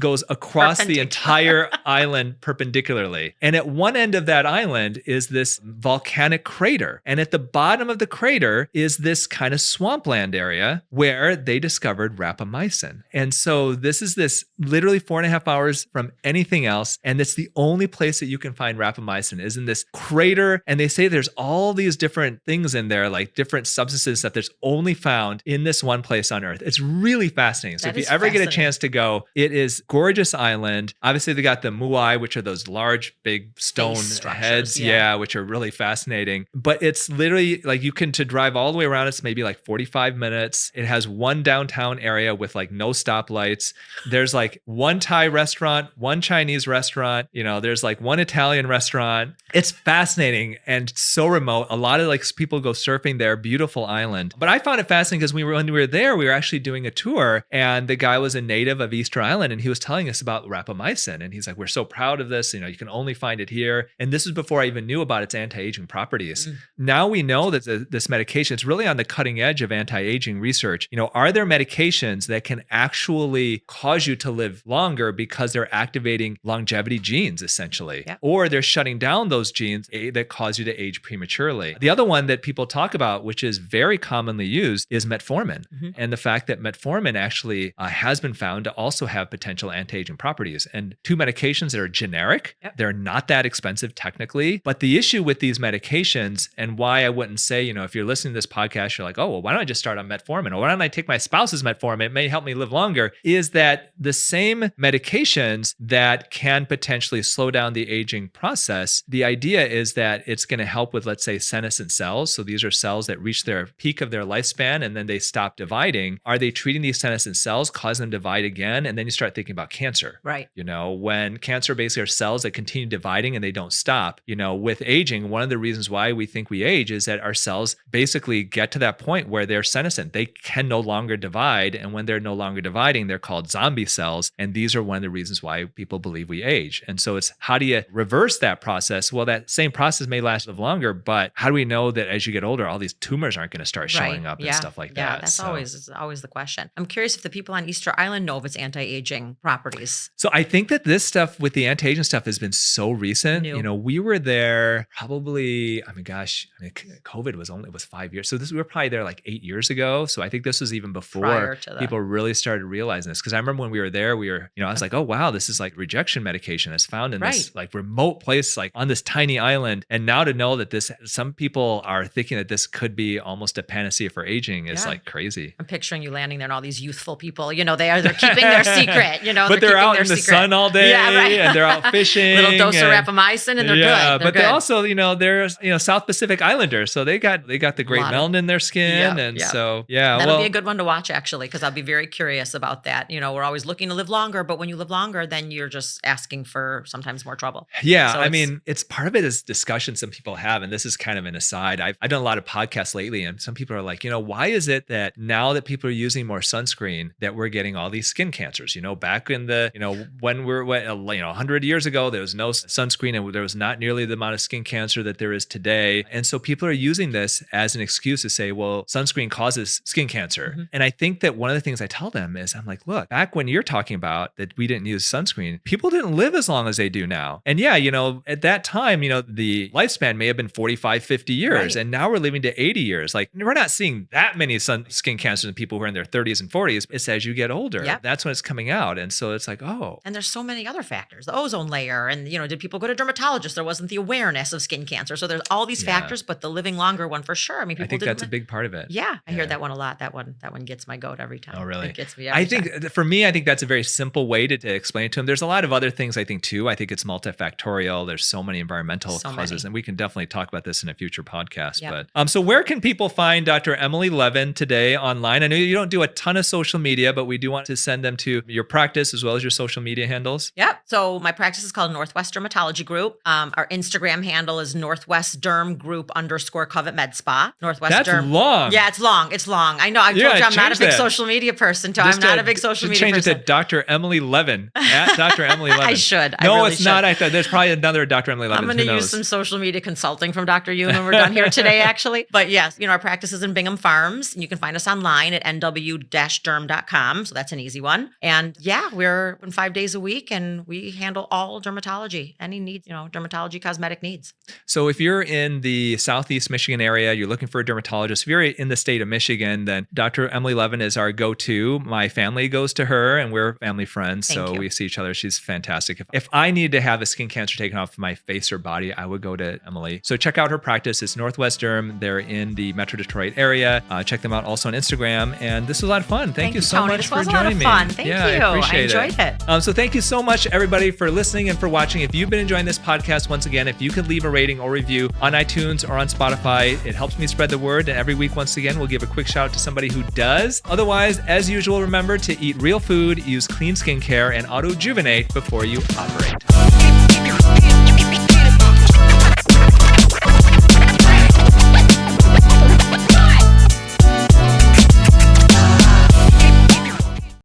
goes across the entire island perpendicularly. And at one end of that island is this volcanic crater. And at the bottom of the crater is this kind of swampland area where they discovered rapamycin. And so this is literally 4.5 hours from anything else. And it's the only place that you can find rapamycin is in this crater. And they say there's all these different things in there, like different substances that there's only found in this one place on Earth. It's really fascinating. So if you ever get a chance to go, it is gorgeous island. Obviously, they got the muai, which are those large, big stone heads, which are really fascinating. But it's literally like to drive all the way around, it's maybe like 45 minutes. It has one downtown area with like no stoplights. There's like one Thai restaurant, one Chinese restaurant, there's like one Italian restaurant. It's fascinating and so remote. A lot of like people go surfing there, beautiful island. But I found it fascinating because when we were there, we were actually doing a tour, and the guy was a native of Easter Island, and he was telling us about rapamycin. And he's like, we're so proud of this. You can only find it here. And this was before I even knew about its anti-aging properties. Now we know that this medication, it's really on the cutting edge of anti-aging research. Are there medications that can actually cause you to live longer because they're activating longevity genes, essentially? Yeah. Or they're shutting down those genes that cause you to age prematurely. The other one that people talk about, which is very commonly used, is metformin. And the fact that metformin actually has been found to also have potential anti-aging properties. And two medications that are generic, they're not that expensive technically. But the issue with these medications, and why I wouldn't say, if you're listening to this podcast, you're like, oh, well, why don't I just start on metformin? Or why don't I take my spouse's metformin? It may help me live longer. Is that the same medications that can potentially slow down the aging process? The idea is that it's going to help with, let's say, senescent cells. So these are cells that reach their peak of their lifespan and then they stop dividing. Are they treating these senescent cells, cause them to divide again? And then you start thinking about cancer. Right. When cancer basically are cells that continue dividing and they don't stop. With aging, one of the reasons why we think we age is that our cells basically get to that point where they're senescent. They can no longer divide. And when they're no longer dividing, they're called zombie cells. And these are one of the reasons why people believe we age. And so it's how do you reverse that process? Well, that same process may last longer, but how do we know that as you get older, all these tumors aren't going to start showing up and stuff like that? Yeah, that's always the question. I'm curious if the people on Easter Island know of its anti-aging properties. So I think that this stuff with the anti-aging stuff has been so recent. We were there probably, COVID was 5 years. So we were probably there like 8 years ago. So I think this was even before people really started realizing this. Because I remember when we were there, I was like, oh, wow, this is like rejection medication. It's found in this like remote place, like on this tiny island. And now to know that some people are thinking that this could be almost a panacea for aging is like crazy. I'm picturing you landing there and all these youthful people, they're keeping their secret, but they're out in the sun all day and they're out fishing. Little dose of rapamycin and they're good. But they're also, they're South Pacific Islanders. So they got the great melanin in their skin. So, that'll be a good one to watch actually, because I'll be very curious about that. We're always looking to live longer, but when you live longer, then you're just asking for sometimes more trouble. Yeah. So it's part of it is discussion some people have. And this is kind of an aside. I've done a lot of podcasts lately and some people are like, why is it that now that people are using more sunscreen that we're getting all these skin cancers? Back in the, when we're, 100 years ago, there was no sunscreen and there was not nearly the amount of skin cancer that there is today. And so people are using this as an excuse to say, well, sunscreen causes skin cancer. Mm-hmm. And I think that one of the things I tell them is, I'm like, look, back when you're talking about that we didn't use sunscreen, people didn't live as long as they do now. And yeah, at that time, the lifespan may have been 45, 50 years. Right. And now we're living to 80 years. Like, we're not seeing that many skin cancers in people who are in their 30s and 40s. It's as you get older, Yep. that's when it's coming out. And so it's like, oh. And there's so many other factors, the ozone layer. And, did people go to dermatologists? There wasn't the awareness of skin cancer. So there's all these factors, but the living longer one for sure. I mean, people I think didn't that's a big part of it. Yeah. I hear that one a lot. That one gets my goat every time. Oh, really? It gets me every time. I think for me, I think that's a very simple way to explain it to them. There's a lot of other things I think too. I think it's multifactorial. There's so many environmental causes, and we can definitely talk about this in a future podcast. Yep. But so where can people find Dr. Emily Levin today online? I know you don't do a ton of social media, but we do want to send them to your practice as well as your social media handles. Yep. So my practice is called Northwest Dermatology Group. Our Instagram handle is Northwest Derm Group _Covet Med Spa. Northwest That's Derm. long. Yeah, it's long. It's long. I know. I told you I'm not a change big that. social media person. So I'm not a big social media change person. it to Dr. Emily Levin at Dr. Emily Levin. I should. I No, really it's should. not. I thought there's probably another Dr. Emily Levin. I'm going to use some social media consulting from Dr. Youn when we're done here today, actually. But yes, our practice is in Bingham Farms. You can find us online at nw-derm.com. So that's an easy one. And yeah, we're in 5 days a week and we handle all dermatology, any needs, dermatology, cosmetic needs. So if you're in the Southeast Michigan area, you're looking for a dermatologist. If you're in the state of Michigan, then Dr. Emily Levin is our go-to. My family goes to her and we're family friends. Thank So you. we see each other. She's fantastic. If I need to have a skin cancer taken off my face or body, I would go to Emily. So check out her practice. It's Northwest Derm. They're in the Metro Detroit area. Check them out also on Instagram. And this was a lot of fun. Thank you so Tony. much This for was joining me. a lot of fun. Thank yeah, you. I appreciate I enjoyed it. So thank you so much, everybody, for listening and for watching. If you've been enjoying this podcast, once again, if you could leave a rating or review on iTunes or on Spotify, it helps me spread the word. And every week, once again, we'll give a quick shout out to somebody who does. Otherwise, as usual, remember to eat real food, use clean skincare, and auto-rejuvenate before you operate.